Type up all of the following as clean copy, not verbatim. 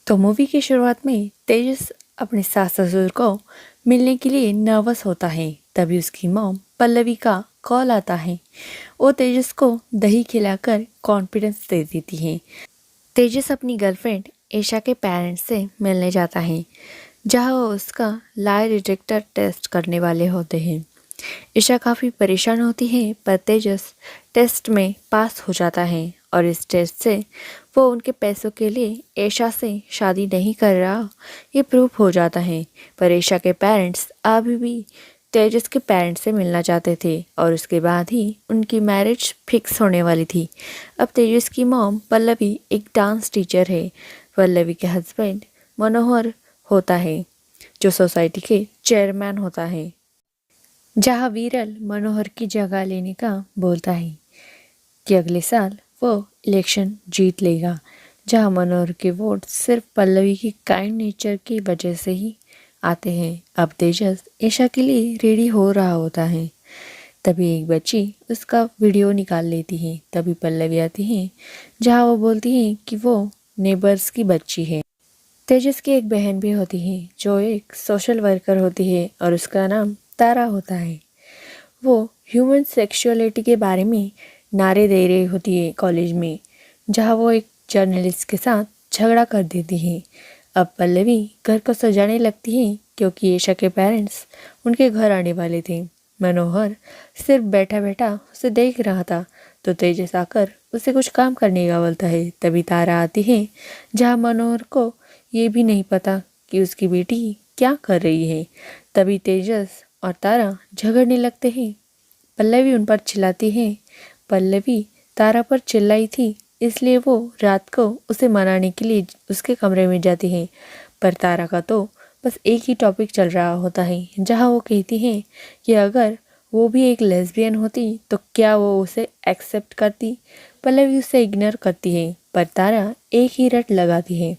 तो मूवी की शुरुआत में तेजस अपने सास ससुर को मिलने के लिए नर्वस होता है। तभी उसकी मॉम पल्लवी का कॉल आता है। वो तेजस को दही खिलाकर कॉन्फिडेंस दे देती है। तेजस अपनी गर्लफ्रेंड ईशा के पेरेंट्स से मिलने जाता है, जहां वो उसका लाई डिटेक्टर टेस्ट करने वाले होते हैं। ईशा काफ़ी परेशान होती है, पर तेजस टेस्ट में पास हो जाता है और इस टेस्ट से वो उनके पैसों के लिए ईशा से शादी नहीं कर रहा, ये प्रूफ हो जाता है। पर ईशा के पेरेंट्स अभी भी तेजस के पेरेंट्स से मिलना चाहते थे और उसके बाद ही उनकी मैरिज फिक्स होने वाली थी। अब तेजस की मॉम पल्लवी एक डांस टीचर है। पल्लवी के हस्बैंड मनोहर होता है, जो सोसाइटी के चेयरमैन होता है, जहाँ वीरल मनोहर की जगह लेने का बोलता है कि अगले साल वो इलेक्शन जीत लेगा। जहाँ मनोहर के वोट सिर्फ पल्लवी की काइंड नेचर की वजह से ही आते हैं। अब तेजस ईशा के लिए रेडी हो रहा होता है, तभी एक बच्ची उसका वीडियो निकाल लेती है। तभी पल्लवी आती है, जहाँ वो बोलती है कि वो नेबर्स की बच्ची है। तेजस की एक बहन भी होती है, जो एक सोशल वर्कर होती है और उसका नाम तारा होता है। वो ह्यूमन सेक्सुअलिटी के बारे में नारे दे रही होती है कॉलेज में, जहाँ वो एक जर्नलिस्ट के साथ झगड़ा कर देती है। अब पल्लवी घर को सजाने लगती है, क्योंकि ईशा के पेरेंट्स उनके घर आने वाले थे। मनोहर सिर्फ बैठा बैठा उसे देख रहा था, तो तेजस आकर उसे कुछ काम करने का बोलता है। तभी तारा आती है, जहाँ मनोहर को ये भी नहीं पता कि उसकी बेटी क्या कर रही है। तभी तेजस और तारा झगड़ने लगते हैं। पल्लवी उन पर चिल्लाती है। पल्लवी तारा पर चिल्लाई थी, इसलिए वो रात को उसे मनाने के लिए उसके कमरे में जाती है। पर तारा का तो बस एक ही टॉपिक चल रहा होता है, जहाँ वो कहती है कि अगर वो भी एक लेस्बियन होती तो क्या वो उसे एक्सेप्ट करती। पल्लवी उसे इग्नोर करती है, पर तारा एक ही रट लगाती है।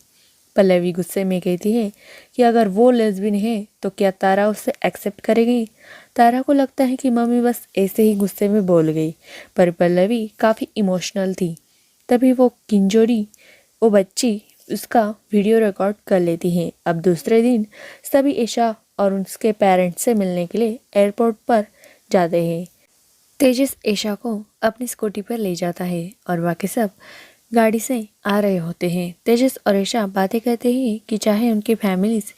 पल्लवी गुस्से में कहती है कि अगर वो लेस्बियन है तो क्या तारा उसे एक्सेप्ट करेगी। तारा को लगता है कि मम्मी बस ऐसे ही गुस्से में बोल गई, पर पल्लवी काफ़ी इमोशनल थी। तभी वो बच्ची उसका वीडियो रिकॉर्ड कर लेती है। अब दूसरे दिन सभी ईशा और उसके पेरेंट्स से मिलने के लिए एयरपोर्ट पर जाते हैं। तेजस ईशा को अपनी स्कूटी पर ले जाता है और बाकी सब गाड़ी से आ रहे होते हैं। तेजस और ईशा बातें करते हैं कि चाहे उनकी फैमिलीज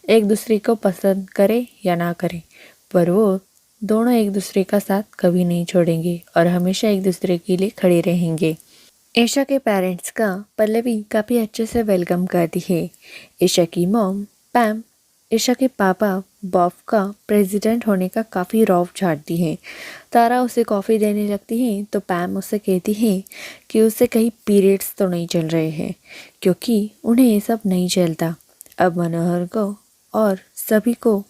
एक दूसरे को पसंद करे या ना करे, पर वो दोनों एक दूसरे का साथ कभी नहीं छोड़ेंगे और हमेशा एक दूसरे के लिए खड़े रहेंगे। ईशा के पेरेंट्स का पल्लवी काफ़ी अच्छे से वेलकम करती है। ईशा की मॉम पैम ईशा के पापा बॉब का प्रेसिडेंट होने का काफ़ी रौब झाड़ती है। तारा उसे कॉफ़ी देने लगती है, तो पैम उससे कहती है कि उसे कहीं पीरियड्स तो नहीं चल रहे हैं, क्योंकि उन्हें ये सब नहीं चलता। अब मनोहर को और सभी को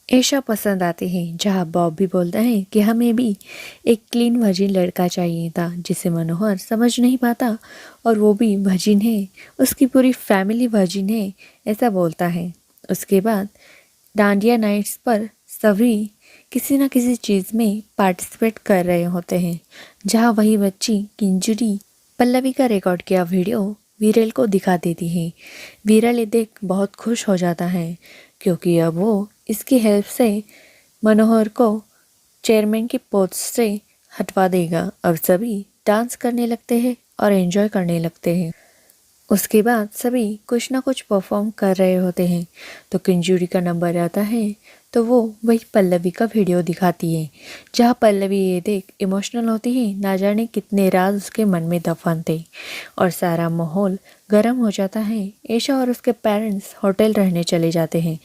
ईशा पसंद आती है, जहाँ बॉब भी बोलता है कि हमें भी एक क्लीन वर्जिन लड़का चाहिए था, जिसे मनोहर समझ नहीं पाता और वो भी वर्जिन है, उसकी पूरी फैमिली वर्जिन है, ऐसा बोलता है। उसके बाद डांडिया नाइट्स पर सभी किसी न किसी चीज़ में पार्टिसिपेट कर रहे होते हैं, जहाँ वही बच्ची किंजरी पल्लवी का रिकॉर्ड किया वीडियो वीरल को दिखा देती है। वीरल ये देख बहुत खुश हो जाता है, क्योंकि अब वो इसकी हेल्प से मनोहर को चेयरमैन की पोस्ट से हटवा देगा। अब सभी डांस करने लगते हैं और एंजॉय करने लगते हैं। उसके बाद सभी कुछ ना कुछ परफॉर्म कर रहे होते हैं, तो किंजूरी का नंबर आता है, तो वो वही पल्लवी का वीडियो दिखाती है, जहाँ पल्लवी ये देख इमोशनल होती है। ना जाने कितने राज उसके मन में दफन थे और सारा माहौल गर्म हो जाता है। ईशा और उसके पेरेंट्स होटल रहने चले जाते हैं।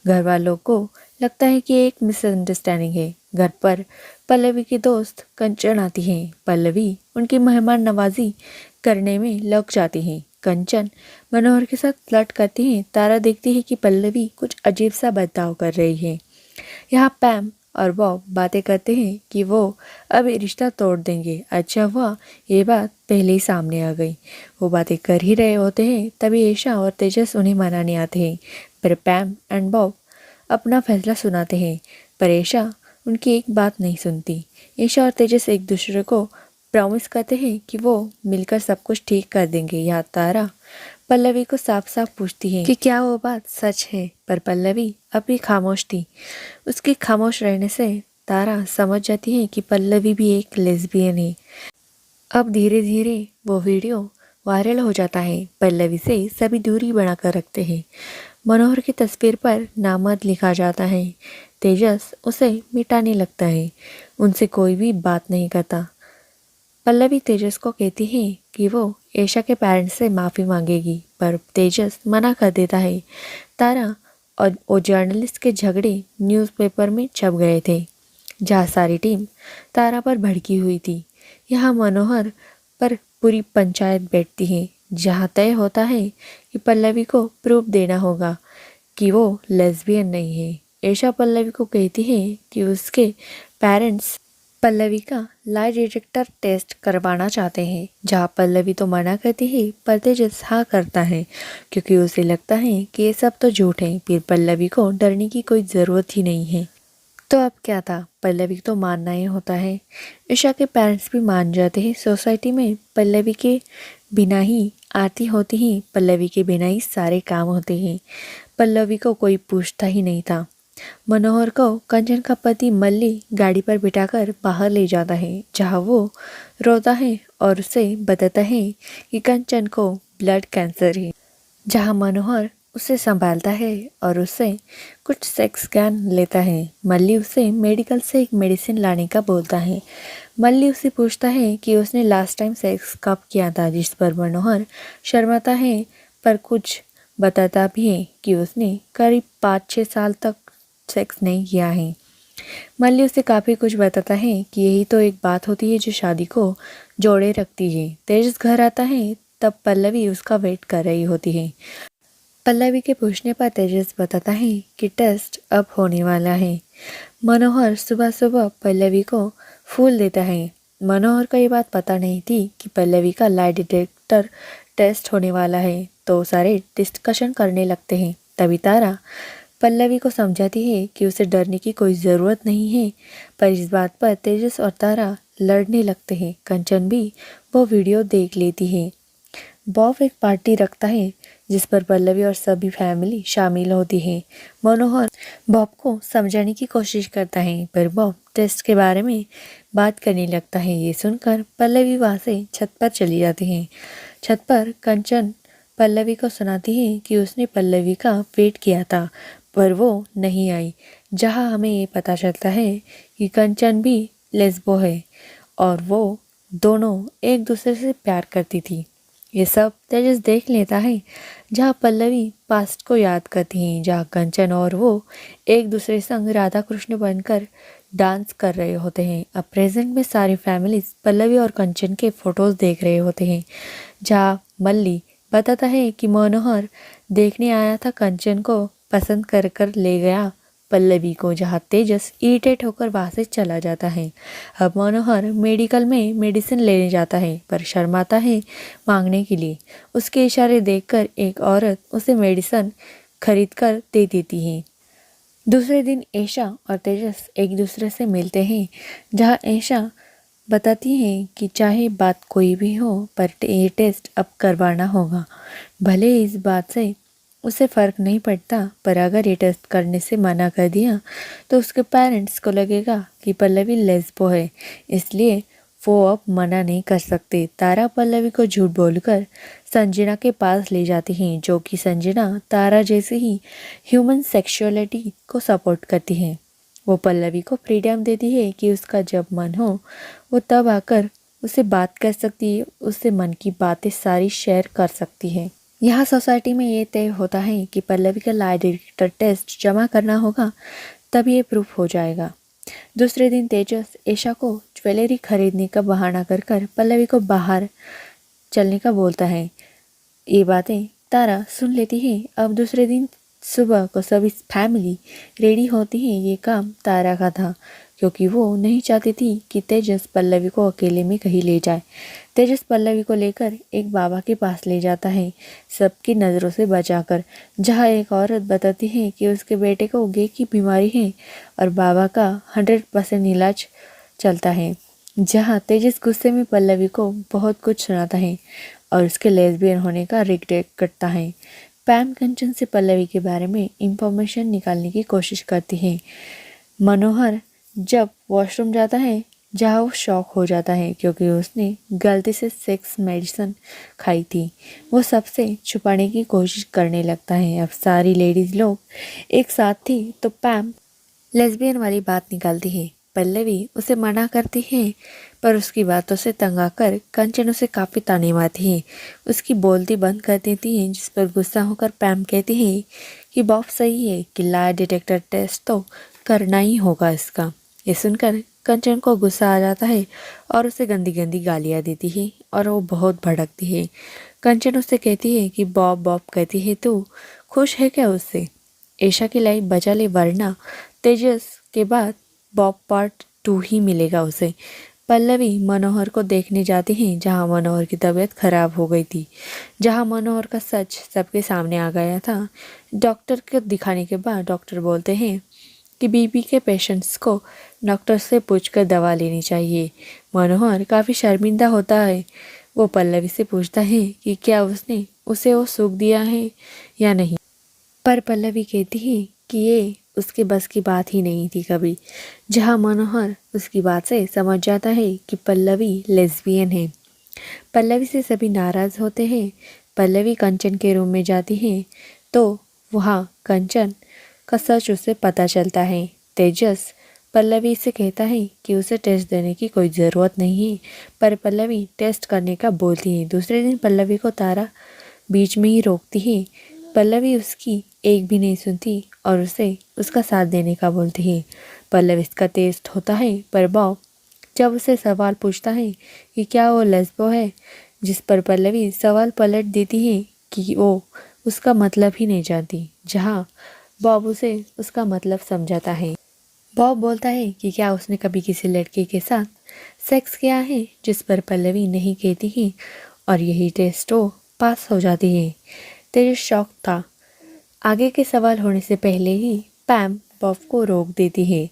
घर वालों को लगता है कि एक मिसअंडरस्टैंडिंग है। घर पर पल्लवी की दोस्त कंचन आती है। पल्लवी उनकी मेहमान नवाजी करने में लग जाती है। कंचन मनोहर के साथ फ्लर्ट करती है। तारा देखती है कि पल्लवी कुछ अजीब सा बर्ताव कर रही है। यहाँ पैम और बॉब बातें करते हैं कि वो अब ये रिश्ता तोड़ देंगे। अच्छा हुआ ये बात पहले ही सामने आ गई। वो बातें कर ही रहे होते हैं, तभी ईशा और तेजस उन्हें मनाने आते हैं, पर पैम एंड बॉब अपना फैसला सुनाते हैं, पर ईशा उनकी एक बात नहीं सुनती। ईशा और तेजस एक दूसरे को प्रॉमिस करते हैं कि वो मिलकर सब कुछ ठीक कर देंगे। यहाँ तारा पल्लवी को साफ साफ पूछती है कि क्या वो बात सच है, पर पल्लवी अभी खामोश थी। उसके खामोश रहने से तारा समझ जाती है कि पल्लवी भी एक लेस्बियन है। अब धीरे धीरे वो वीडियो वायरल हो जाता है। पल्लवी से सभी दूरी बनाकर रखते हैं। मनोहर की तस्वीर पर नामर्द लिखा जाता है। तेजस उसे मिटाने लगता है। उनसे कोई भी बात नहीं करता। पल्लवी तेजस को कहती है कि वो ऐशा के पेरेंट्स से माफ़ी मांगेगी, पर तेजस मना कर देता है। तारा और वो जर्नलिस्ट के झगड़े न्यूज़पेपर में छप गए थे, जहाँ सारी टीम तारा पर भड़की हुई थी। यहाँ मनोहर पर पूरी पंचायत बैठती है, जहाँ तय होता है कि पल्लवी को प्रूफ देना होगा कि वो लेस्बियन नहीं है। ऐशा पल्लवी को कहती है कि उसके पेरेंट्स पल्लवी का लाई डिटेक्टर टेस्ट करवाना चाहते हैं, जहाँ पल्लवी तो मना करती है, पर तेजस हाँ करता है, क्योंकि उसे लगता है कि ये सब तो झूठ है। फिर पल्लवी को डरने की कोई ज़रूरत ही नहीं है। तो अब क्या था, पल्लवी तो मानना ही होता है। ईशा के पेरेंट्स भी मान जाते हैं। सोसाइटी में पल्लवी के बिना ही आरती होती है, पल्लवी के बिना ही सारे काम होते हैं। पल्लवी को कोई पूछता ही नहीं था। मनोहर को कंचन का पति मल्ली गाड़ी पर बिठाकर बाहर ले जाता है, जहाँ वो रोता है और उसे बताता है कि कंचन को ब्लड कैंसर है। जहाँ मनोहर उसे संभालता है और उससे कुछ सेक्स ज्ञान लेता है। मल्ली उसे मेडिकल से एक मेडिसिन लाने का बोलता है। मल्ली उसे पूछता है कि उसने लास्ट टाइम सेक्स कब किया था, जिस पर मनोहर शर्माता है, पर कुछ बताता भी है कि उसने करीब 5-6 साल तक सेक्स नहीं किया है। मल्ली उसे काफ़ी कुछ बताता है कि यही तो एक बात होती है जो शादी को जोड़े रखती है। तेजस घर आता है, तब पल्लवी उसका वेट कर रही होती है। पल्लवी के पूछने पर तेजस बताता है कि टेस्ट अब होने वाला है। मनोहर सुबह सुबह पल्लवी को फूल देता है। मनोहर को ये बात पता नहीं थी कि पल्लवी का लाई डिटेक्टर टेस्ट होने वाला है, तो सारे डिस्कशन करने लगते हैं। तभी तारा पल्लवी को समझाती है कि उसे डरने की कोई ज़रूरत नहीं है, पर इस बात पर तेजस और तारा लड़ने लगते हैं। कंचन भी वो वीडियो देख लेती है। बॉब एक पार्टी रखता है, जिस पर पल्लवी और सभी फैमिली शामिल होती है। मनोहर बॉब को समझाने की कोशिश करता है, पर बॉब टेस्ट के बारे में बात करने लगता है। ये सुनकर पल्लवी वहाँ से छत पर चली जाती है। छत पर कंचन पल्लवी को सुनाती है कि उसने पल्लवी का वेट किया था, पर वो नहीं आई। जहाँ हमें ये पता चलता है कि कंचन भी लेस्बो है और वो दोनों एक दूसरे से प्यार करती थी। ये सब तेजस देख लेता है। जहाँ पल्लवी पास्ट को याद करती हैं, जहाँ कंचन और वो एक दूसरे संग राधा कृष्ण बनकर डांस कर रहे होते हैं। अब प्रेजेंट में सारी फैमिलीज पल्लवी और कंचन के फोटोज देख रहे होते हैं। जहाँ मल्ली बताता है कि मनोहर देखने आया था, कंचन को पसंद कर कर ले गया पल्लवी को। जहाँ तेजस इरिटेट होकर वहाँ से चला जाता है। अब मनोहर मेडिकल में मेडिसिन लेने जाता है, पर शर्माता है मांगने के लिए। उसके इशारे देखकर एक औरत उसे मेडिसिन खरीद कर दे देती है। दूसरे दिन ऐशा और तेजस एक दूसरे से मिलते हैं, जहाँ ऐशा बताती हैं कि चाहे बात कोई भी हो, पर ये टेस्ट अब करवाना होगा। भले इस बात से उसे फ़र्क नहीं पड़ता, पर अगर ये टेस्ट करने से मना कर दिया तो उसके पेरेंट्स को लगेगा कि पल्लवी लेस्बो है, इसलिए वो अब मना नहीं कर सकते। तारा पल्लवी को झूठ बोलकर संजना के पास ले जाती हैं, जो कि संजना तारा जैसे ही ह्यूमन सेक्सुअलिटी को सपोर्ट करती है। वो पल्लवी को फ्रीडम देती है कि उसका जब मन हो वो तब आकर उससे बात कर सकती है, उससे मन की बातें सारी शेयर कर सकती है। यहाँ सोसाइटी में ये तय होता है कि पल्लवी का लाई डिटेक्टर टेस्ट जमा करना होगा, तब ये प्रूफ हो जाएगा। दूसरे दिन तेजस ऐशा को ज्वेलरी खरीदने का बहाना कर कर पल्लवी को बाहर चलने का बोलता है। ये बातें तारा सुन लेती है। अब दूसरे दिन सुबह को सभी फैमिली रेडी होती है। ये काम तारा का था, क्योंकि वो नहीं चाहती थी कि तेजस पल्लवी को अकेले में कहीं ले जाए। तेजस पल्लवी को लेकर एक बाबा के पास ले जाता है, सबकी नज़रों से बचाकर, जहाँ एक औरत बताती है कि उसके बेटे को गे की बीमारी है और बाबा का 100% इलाज चलता है। जहाँ तेजस गुस्से में पल्लवी को बहुत कुछ सुनाता है और उसके लेस्बियन होने का रिग्रेट करता है। पैम कंचन से पल्लवी के बारे में इंफॉर्मेशन निकालने की कोशिश करती है। मनोहर जब वॉशरूम जाता है जहाँ वो शॉक हो जाता है क्योंकि उसने गलती से सेक्स मेडिसिन खाई थी। वो सबसे छुपाने की कोशिश करने लगता है। अब सारी लेडीज लोग एक साथ थी तो पैम लेस्बियन वाली बात निकालती है। पल्लवी उसे मना करती है पर उसकी बातों से तंग आकर कंचन उसे काफ़ी ताने मारती है। उसकी बोलती बंद कर देती है जिस पर गुस्सा होकर पैम कहती है कि बॉब सही है कि लाई डिटेक्टर टेस्ट तो करना ही होगा इसका। ये सुनकर कंचन को गुस्सा आ जाता है और उसे गंदी गंदी गालियाँ देती है और वो बहुत भड़कती है। कंचन उससे कहती है कि बॉब बॉब कहती है तू खुश है क्या उससे? एशा की लाइफ बचा ले वरना तेजस के बाद बॉब पार्ट 2 ही मिलेगा उसे। पल्लवी मनोहर को देखने जाती हैं जहां मनोहर की तबीयत खराब हो गई थी, जहां मनोहर का सच सबके सामने आ गया था। डॉक्टर को दिखाने के बाद डॉक्टर बोलते हैं कि बीपी के पेशेंट्स को डॉक्टर से पूछकर दवा लेनी चाहिए। मनोहर काफ़ी शर्मिंदा होता है। वो पल्लवी से पूछता है कि क्या उसने उसे वो सुख दिया है या नहीं, पर पल्लवी कहती है कि ये उसके बस की बात ही नहीं थी कभी। जहाँ मनोहर उसकी बात से समझ जाता है कि पल्लवी लेस्बियन है। पल्लवी से सभी नाराज़ होते हैं। पल्लवी कंचन के रूम में जाती है तो वहाँ कंचन का सच उसे पता चलता है। तेजस पल्लवी से कहता है कि उसे टेस्ट देने की कोई ज़रूरत नहीं है, पर पल्लवी टेस्ट करने का बोलती है। दूसरे दिन पल्लवी को तारा बीच में ही रोकती है। पल्लवी उसकी एक भी नहीं सुनती और उसे उसका साथ देने का बोलती है। पल्लवी इसका टेस्ट होता है पर बॉब जब उसे सवाल पूछता है कि क्या वो लेस्बो है, जिस पर पल्लवी सवाल पलट देती है कि वो उसका मतलब ही नहीं जानती, जहाँ बॉब उसे उसका मतलब समझाता है। बॉब बोलता है कि क्या उसने कभी किसी लड़के के साथ सेक्स किया है, जिस पर पल्लवी नहीं कहती है और यही टेस्ट वो पास हो जाती है। तेजस शॉक था। आगे के सवाल होने से पहले ही पैम बॉब को रोक देती है।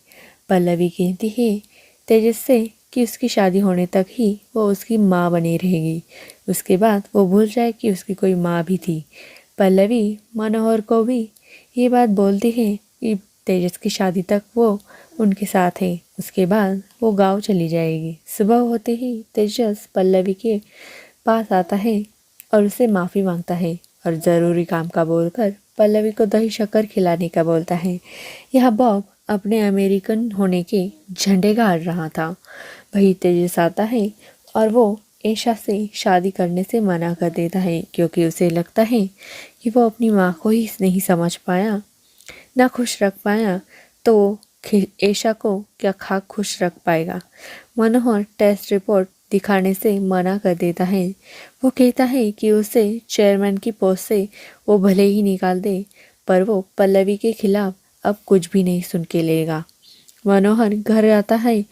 पल्लवी कहती है तेजस से कि उसकी शादी होने तक ही वो उसकी माँ बनी रहेगी, उसके बाद वो भूल जाए कि उसकी कोई माँ भी थी। पल्लवी मनोहर को भी ये बात बोलती है कि तेजस की शादी तक वो उनके साथ है, उसके बाद वो गांव चली जाएगी। सुबह होते ही तेजस पल्लवी के पास आता है और उसे माफ़ी मांगता है और ज़रूरी काम का बोलकर पल्लवी को दही शक्कर खिलाने का बोलता है। यह बॉब अपने अमेरिकन होने के झंडे गाड़ रहा था। वही तेजस आता है और वो एशा से शादी करने से मना कर देता है क्योंकि उसे लगता है कि वो अपनी माँ को ही नहीं समझ पाया, ना खुश रख पाया, तो एशा को क्या खा खुश रख पाएगा। मनोहर टेस्ट रिपोर्ट दिखाने से मना कर देता है। वो कहता है कि उसे चेयरमैन की पोस्ट से वो भले ही निकाल दे, पर वो पल्लवी के खिलाफ अब कुछ भी नहीं सुन के लेगा। मनोहर घर आता है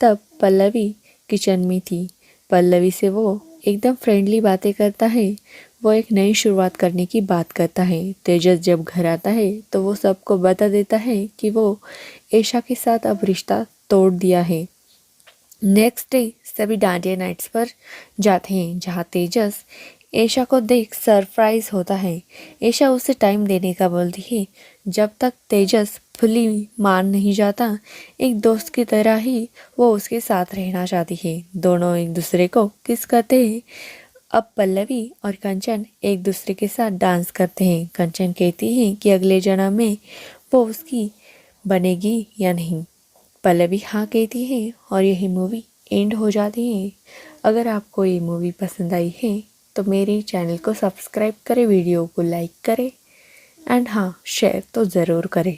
तब पल्लवी किचन में थी। पल्लवी से वो एकदम फ्रेंडली बातें करता है। वो एक नई शुरुआत करने की बात करता है। तेजस जब घर आता है तो वो सबको बता देता है कि वो एशा के साथ अब रिश्ता तोड़ दिया है। नेक्स्ट डे सभी डांडिया नाइट्स पर जाते हैं जहाँ तेजस एशा को देख सरप्राइज होता है। एशा उसे टाइम देने का बोलती है। जब तक तेजस फुली मान नहीं जाता, एक दोस्त की तरह ही वो उसके साथ रहना चाहती है। दोनों एक दूसरे को किस करते हैं। अब पल्लवी और कंचन एक दूसरे के साथ डांस करते हैं। कंचन कहती है कि अगले जन्म में वो उसकी बनेगी या नहीं। पल्लवी हाँ कहती है और यही मूवी एंड हो जाती है। अगर आपको ये मूवी पसंद आई है तो मेरे चैनल को सब्सक्राइब करें, वीडियो को लाइक करें एंड हाँ शेयर तो ज़रूर करें।